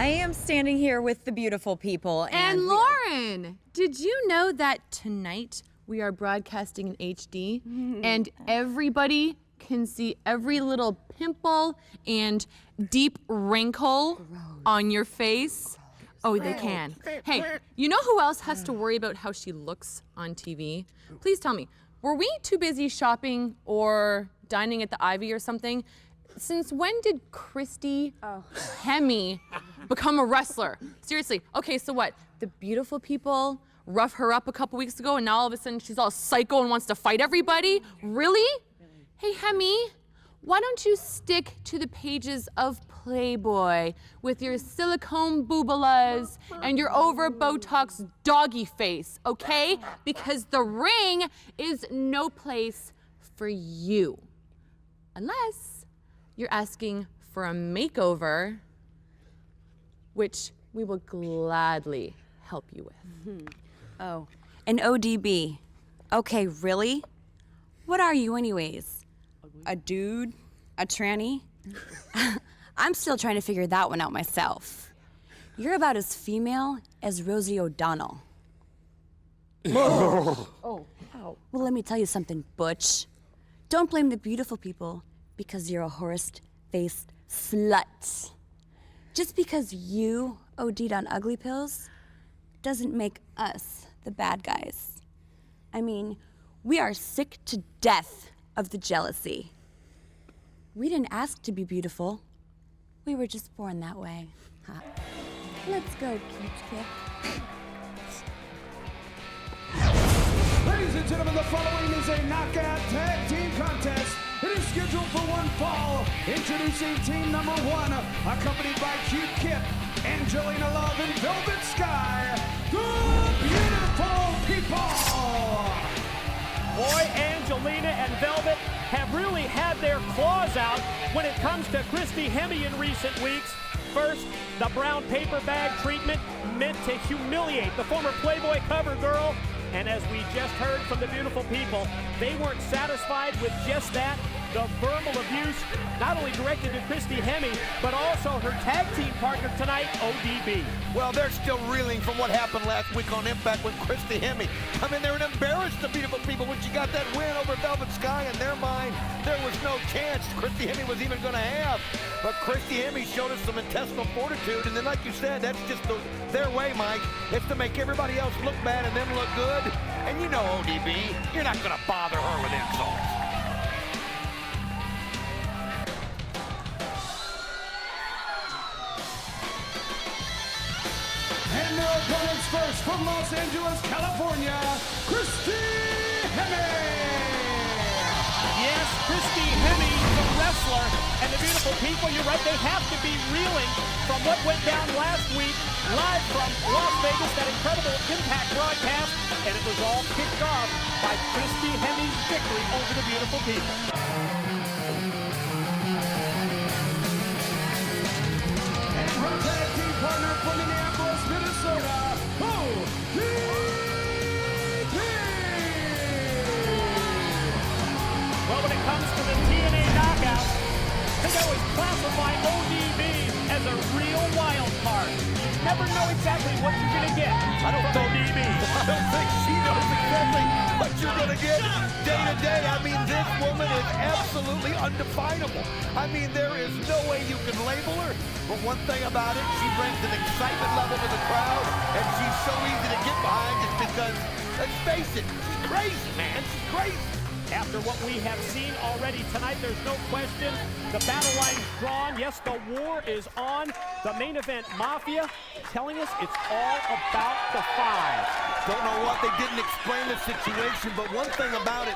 I am standing here with the beautiful people. And Lauren, did you know that tonight we are broadcasting in HD and everybody can see every little pimple and deep wrinkle on your face? Oh, they can. Hey, you know who else has to worry about how she looks on TV? Please tell me, were we too busy shopping or dining at the Ivy or something? Since when did Christy Hemme become a wrestler? Seriously, okay, so what? The beautiful people rough her up a couple weeks ago and now all of a sudden she's all psycho and wants to fight everybody? Really? Hey, Hemme, why don't you stick to the pages of Playboy with your silicone boobalas and your over Botox doggy face, okay? Because the ring is no place for you. Unless you're asking for a makeover, which we will gladly help you with. Oh, an ODB. Okay, really? What are you anyways? A dude? A tranny? I'm still trying to figure that one out myself. You're about as female as Rosie O'Donnell. Oh, ow. Well, let me tell you something, Butch. Don't blame the beautiful people because you're a horse-faced slut. Just because you OD'd on ugly pills doesn't make us the bad guys. I mean, we are sick to death of the jealousy. We didn't ask to be beautiful. We were just born that way. Huh. Let's go, Peach Kip. Ladies and gentlemen, the following is a knockout tag team contest. It is scheduled for one fall. Introducing team number one, accompanied by Cute Kip, Angelina Love, and Velvet Sky, the beautiful people. Boy, Angelina and Velvet have really had their claws out when it comes to Christy Hemme in recent weeks. First, the brown paper bag treatment meant to humiliate the former Playboy cover girl. And as we just heard from the beautiful people, they weren't satisfied with just that. The verbal abuse, not only directed to Christy Hemme, but also her tag team partner tonight, ODB. Well, they're still reeling from what happened last week on Impact when Christy Hemme come in there and embarrassed the beautiful people when she got that win over Velvet Sky. In their mind, there was no chance Christy Hemme was even going to have. But Christy Hemme showed us some intestinal fortitude, and then like you said, that's just their way, Mike. It's to make everybody else look bad and them look good. And you know, ODB, you're not going to bother her with insults. And their opponents first from Los Angeles, California, Christy Hemme. Yes, Christy Hemme, the wrestler, and the beautiful people, you're right, they have to be reeling from what went down last week, live from Las Vegas, that incredible Impact broadcast, and it was all kicked off by Christy Hemme's victory over the beautiful people. And her tag team partner from Minneapolis, Minnesota, ODB. Well, when it comes to the TNA knockout, I think I always classify ODB as a real wild card. You never know exactly what you're going to get from ODB. I don't think she knows exactly what you're going to get day to day. I mean, this woman is absolutely undefinable. I mean, there is no way you can label her. But one thing about it, she brings an excitement level to the crowd, and she's so easy to get behind just because, let's face it, she's crazy, man. She's crazy. After what we have seen already tonight, there's no question the battle line is drawn. Yes, the war is on. The main event Mafia telling us it's all about the five. Don't know what, they didn't explain the situation, but one thing about it,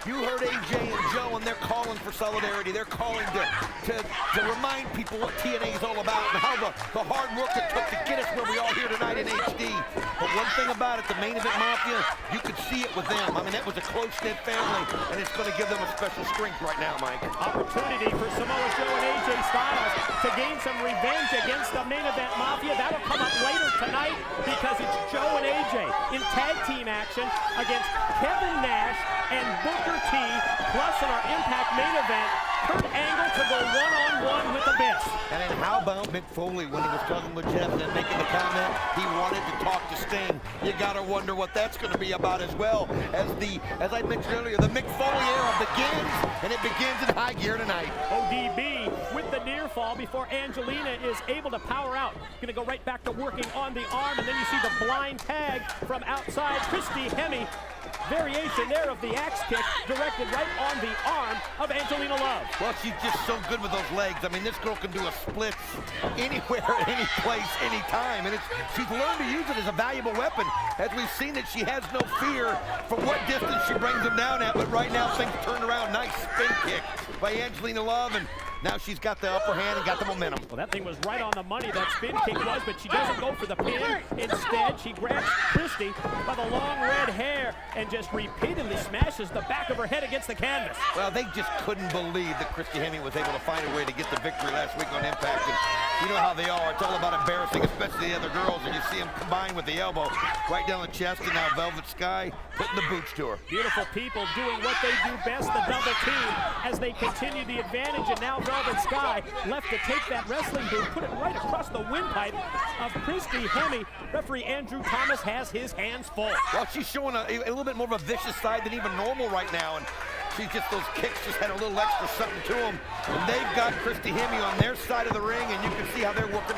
you heard AJ and Joe, and they're calling for solidarity. They're calling to remind people what TNA is all about and how the hard work it took to get us where we are here tonight in HD. But one thing about it, the main event Mafia, you could see it with them. I mean, that was a close-knit family, and it's going to give them a special strength right now, Mike. Opportunity for Samoa Joe and AJ Styles to gain some revenge against the main event Mafia. That'll come up later tonight because it's Joe and AJ in tag team action against Kevin Nash and Booker T, plus in our Impact main event, Kurt Angle to go one-on-one with Abyss. And then how about Mick Foley when he was talking with Jeff and making the comment he wanted to talk to Sting? You gotta wonder what that's gonna be about as well. As I mentioned earlier, the Mick Foley era begins, and it begins in high gear tonight. ODB with the near fall before Angelina is able to power out. Gonna go right back to working on the arm, and then you see the blind tag from outside. Christy Hemme, variation there of the axe kick directed right on the arm of Angelina Love. Well, she's just so good with those legs. I mean, this girl can do a split anywhere, any place, anytime, and she's learned to use it as a valuable weapon. As we've seen that she has no fear for what distance she brings them down at, but right now things turned around. Nice spin kick by Angelina Love, and now she's got the upper hand and got the momentum. Well, that thing was right on the money, that spin kick was, but she doesn't go for the pin. Instead, she grabs Christy by the long red hair and just repeatedly smashes the back of her head against the canvas. Well, they just couldn't believe that Christy Hemme was able to find a way to get the victory last week on Impact. And you know how they are. It's all about embarrassing, especially the other girls. And you see them combine with the elbow right down the chest, and now Velvet Sky putting the boots to her. Beautiful people doing what they do best, the double team, as they continue the advantage. And now Velvet Sky left to take that wrestling boot, put it right across the windpipe of Christy Hemme. Referee Andrew Thomas has his hands full. Well, she's showing a little bit more of a vicious side than even normal right now, and she's just, those kicks just had a little extra something to them. And they've got Christy Hemme on their side of the ring, and you can see how they're working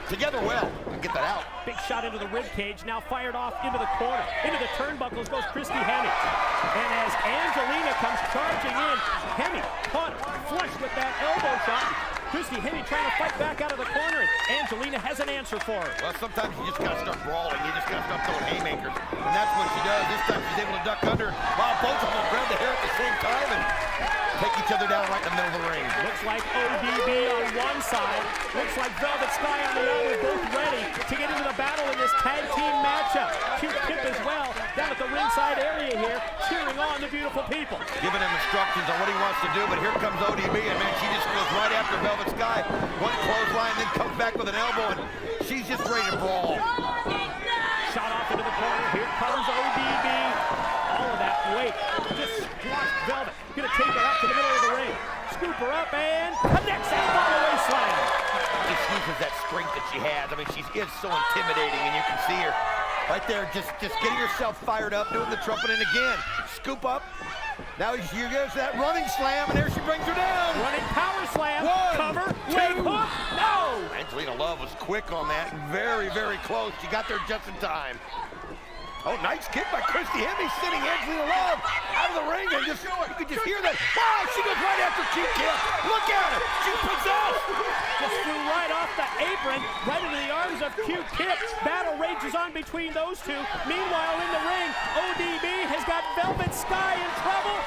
together well to get that out. Big shot into the rib cage, now fired off into the corner. Into the turnbuckles goes Christy Hemme. And as Angelina comes charging in, Hemme caught flush with that elbow shot. Christy Hemme trying to fight back out of the corner, and Angelina has an answer for her. Well, sometimes you just gotta start brawling. You just gotta start throwing haymakers. And that's what she does. This time she's able to duck under while both of them grab the hair at the same time and take each other down right in the middle of the ring. Looks like ODB on one side, looks like Velvet Sky on the other, both ready to get into the battle in this tag team matchup. Cute Kip as well, down at the ringside area here, cheering on the beautiful people. Giving him instructions on what he wants to do, but here comes ODB, and man, she just goes right after Velvet Sky. One clothesline, then comes back with an elbow, and she's just ready to brawl. Shot off into the corner, here comes ODB. All of that weight just squashed Velvet. Gonna take her up to the middle of the ring. Scoop her up and connects that follow-away slam. Just uses that strength that she has. I mean, she is so intimidating, and you can see her right there, just getting herself fired up, doing the trumpet, and again, scoop up. Now here goes that running slam, and there she brings her down. Running power slam. One, cover, two. leg hook, no! Angelina Love was quick on that, very, very close. She got there just in time. Oh, nice kick by Christy Hemme, sending Angelina Love out of the ring, and just, you can just hear that. Wow, she goes right after Cute Kip. Look at her, she's possessed. Just flew right off the apron, right into the arms of Cute Kip. Battle rages on between those two. Meanwhile, in the ring, ODB has got Velvet Sky in trouble.